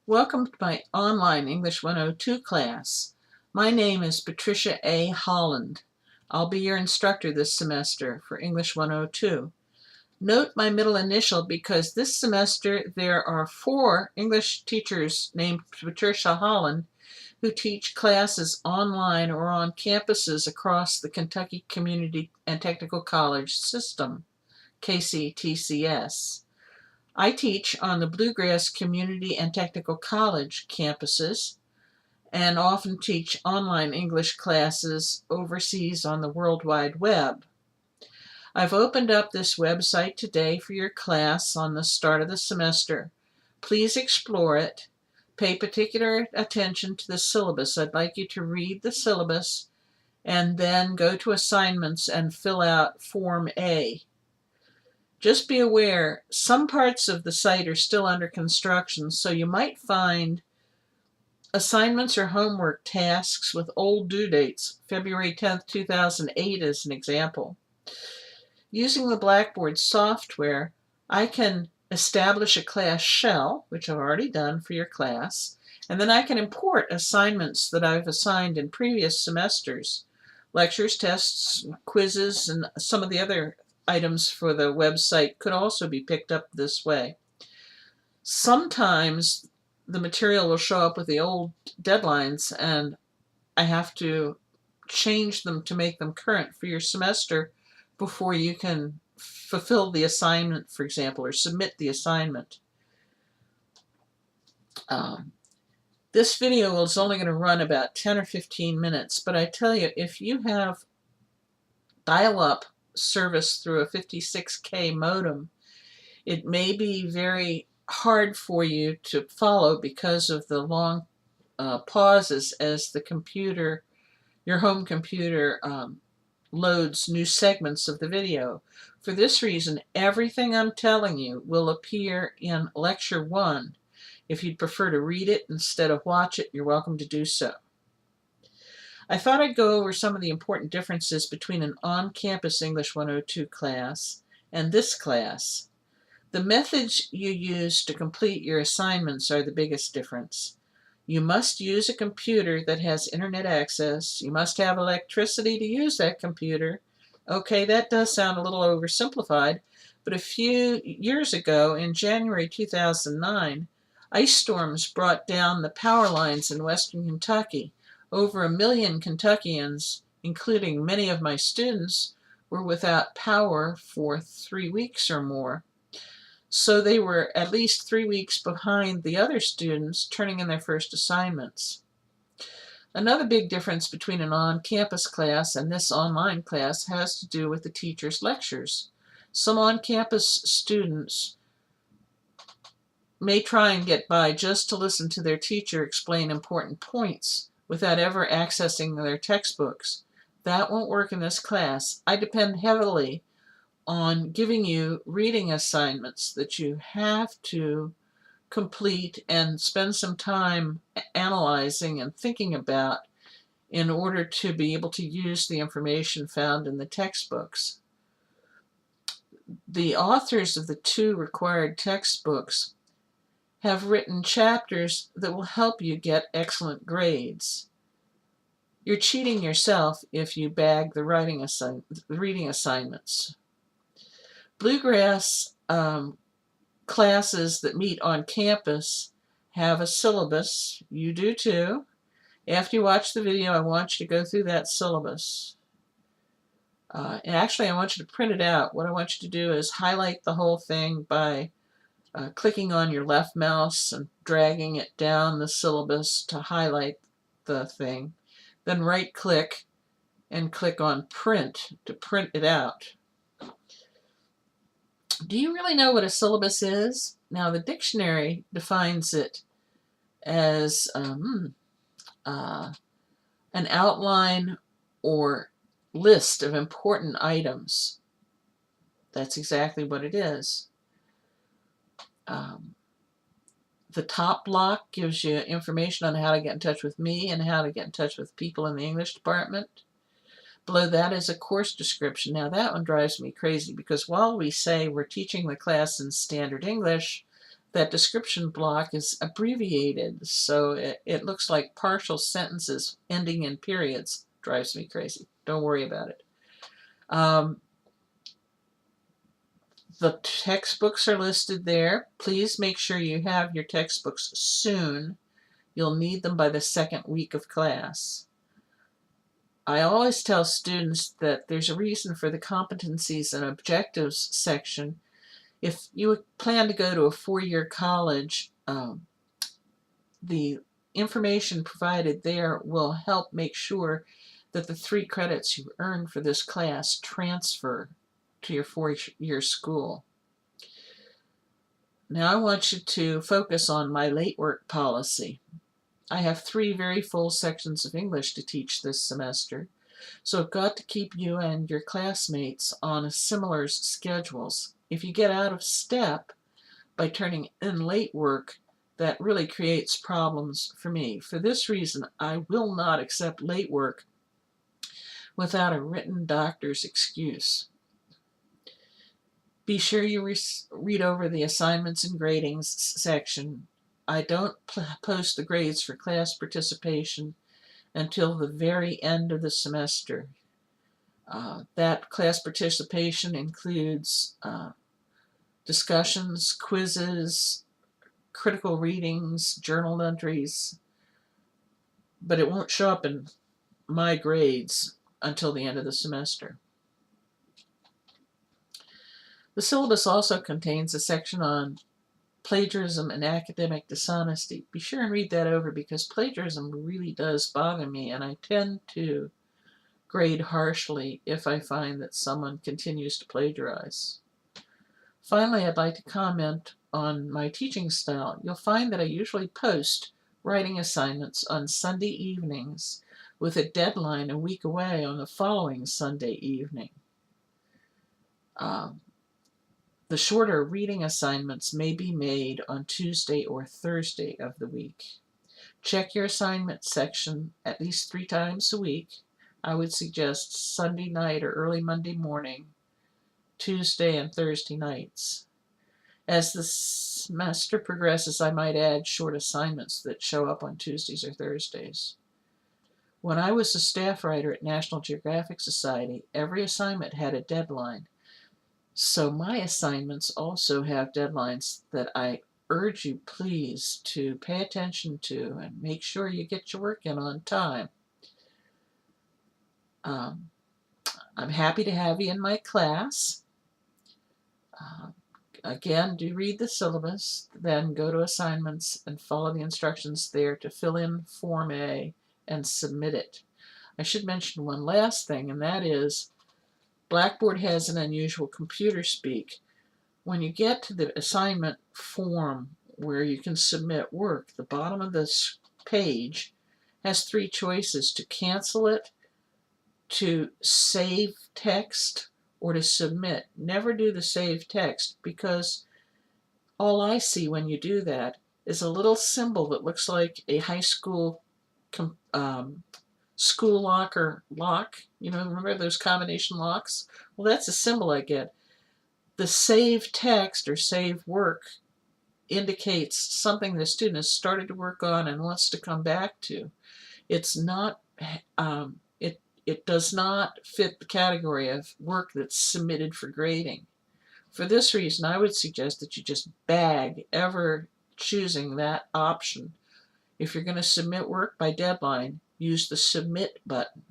Welcome to my online English 102 class. My name is Patricia A. Holland. I'll be your instructor this semester for English 102. Note my middle initial because this semester there are 4 English teachers named Patricia Holland who teach classes online or on campuses across the Kentucky Community and Technical College system, KCTCS. I teach on the Bluegrass Community and Technical College campuses and often teach online English classes overseas on the World Wide Web. I've opened up this website today for your class on the start of the semester. Please explore it. Pay particular attention to the syllabus. I'd like you to read the syllabus and then go to assignments and fill out Form A. Just be aware, some parts of the site are still under construction, so you might find assignments or homework tasks with old due dates, February 10th, 2008 as an example. Using the Blackboard software, I can establish a class shell, which I've already done for your class, and then I can import assignments that I've assigned in previous semesters, lectures, tests, quizzes, and some of the other items for the website could also be picked up this way. Sometimes the material will show up with the old deadlines and I have to change them to make them current for your semester before you can fulfill the assignment, for example, or submit the assignment. This video is only going to run about 10 or 15 minutes, but I tell you, if you have dial-up service through a 56K modem, it may be very hard for you to follow because of the long pauses as the computer, your home computer, loads new segments of the video. For this reason, everything I'm telling you will appear in Lecture 1. If you'd prefer to read it instead of watch it, you're welcome to do so. I thought I'd go over some of the important differences between an on-campus English 102 class and this class. The methods you use to complete your assignments are the biggest difference. You must use a computer that has internet access. You must have electricity to use that computer. Okay, that does sound a little oversimplified, but a few years ago, in January 2009, ice storms brought down the power lines in western Kentucky. Over 1 million Kentuckians, including many of my students, were without power for 3 weeks or more. So they were at least 3 weeks behind the other students turning in their first assignments. Another big difference between an on-campus class and this online class has to do with the teacher's lectures. Some on-campus students may try and get by just to listen to their teacher explain important points without ever accessing their textbooks. That won't work in this class. I depend heavily on giving you reading assignments that you have to complete and spend some time analyzing and thinking about in order to be able to use the information found in the textbooks. The authors of the 2 required textbooks have written chapters that will help you get excellent grades. You're cheating yourself if you bag the reading assignments. Bluegrass classes that meet on campus have a syllabus. You do too. After you watch the video, I want you to go through that syllabus. And actually, I want you to print it out. What I want you to do is highlight the whole thing by clicking on your left mouse and dragging it down the syllabus to highlight the thing. Then right-click and click on Print to print it out. Do you really know what a syllabus is? Now, the dictionary defines it as an outline or list of important items. That's exactly what it is. The top block gives you information on how to get in touch with me and how to get in touch with people in the English department. Below that is a course description. Now that one drives me crazy because while we say we're teaching the class in standard English, that description block is abbreviated, so it looks like partial sentences ending in periods. Drives me crazy. Don't worry about it. The textbooks are listed there. Please make sure you have your textbooks soon. You'll need them by the second week of class. I always tell students that there's a reason for the competencies and objectives section. If you plan to go to a four-year college, the information provided there will help make sure that the 3 credits you earn for this class transfer to your four-year school. Now I want you to focus on my late work policy. I have 3 very full sections of English to teach this semester, so I've got to keep you and your classmates on similar schedules. If you get out of step by turning in late work, that really creates problems for me. For this reason, I will not accept late work without a written doctor's excuse. Be sure you read over the assignments and gradings section. I don't post the grades for class participation until the very end of the semester. That class participation includes discussions, quizzes, critical readings, journal entries, but it won't show up in my grades until the end of the semester. The syllabus also contains a section on plagiarism and academic dishonesty. Be sure and read that over because plagiarism really does bother me, and I tend to grade harshly if I find that someone continues to plagiarize. Finally, I'd like to comment on my teaching style. You'll find that I usually post writing assignments on Sunday evenings with a deadline a week away on the following Sunday evening. The shorter reading assignments may be made on Tuesday or Thursday of the week. Check your assignment section at least 3 times a week. I would suggest Sunday night or early Monday morning, Tuesday and Thursday nights. As the semester progresses, I might add short assignments that show up on Tuesdays or Thursdays. When I was a staff writer at National Geographic Society, every assignment had a deadline. So my assignments also have deadlines that I urge you please to pay attention to and make sure you get your work in on time. I'm happy to have you in my class. Again, do read the syllabus, then go to assignments and follow the instructions there to fill in Form A and submit it. I should mention one last thing, and that is Blackboard has an unusual computer speak. When you get to the assignment form where you can submit work, the bottom of this page has 3 choices: to cancel it, to save text, or to submit. Never do the save text, because all I see when you do that is a little symbol that looks like a high school school locker lock. You know, remember those combination locks? Well, that's a symbol I get. The save text or save work indicates something the student has started to work on and wants to come back to. It's not, it does not fit the category of work that's submitted for grading. For this reason, I would suggest that you just bag ever choosing that option. If you're going to submit work by deadline, use the submit button.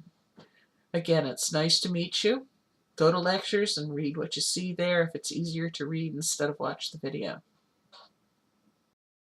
Again, it's nice to meet you. Go to lectures and read what you see there if it's easier to read instead of watch the video.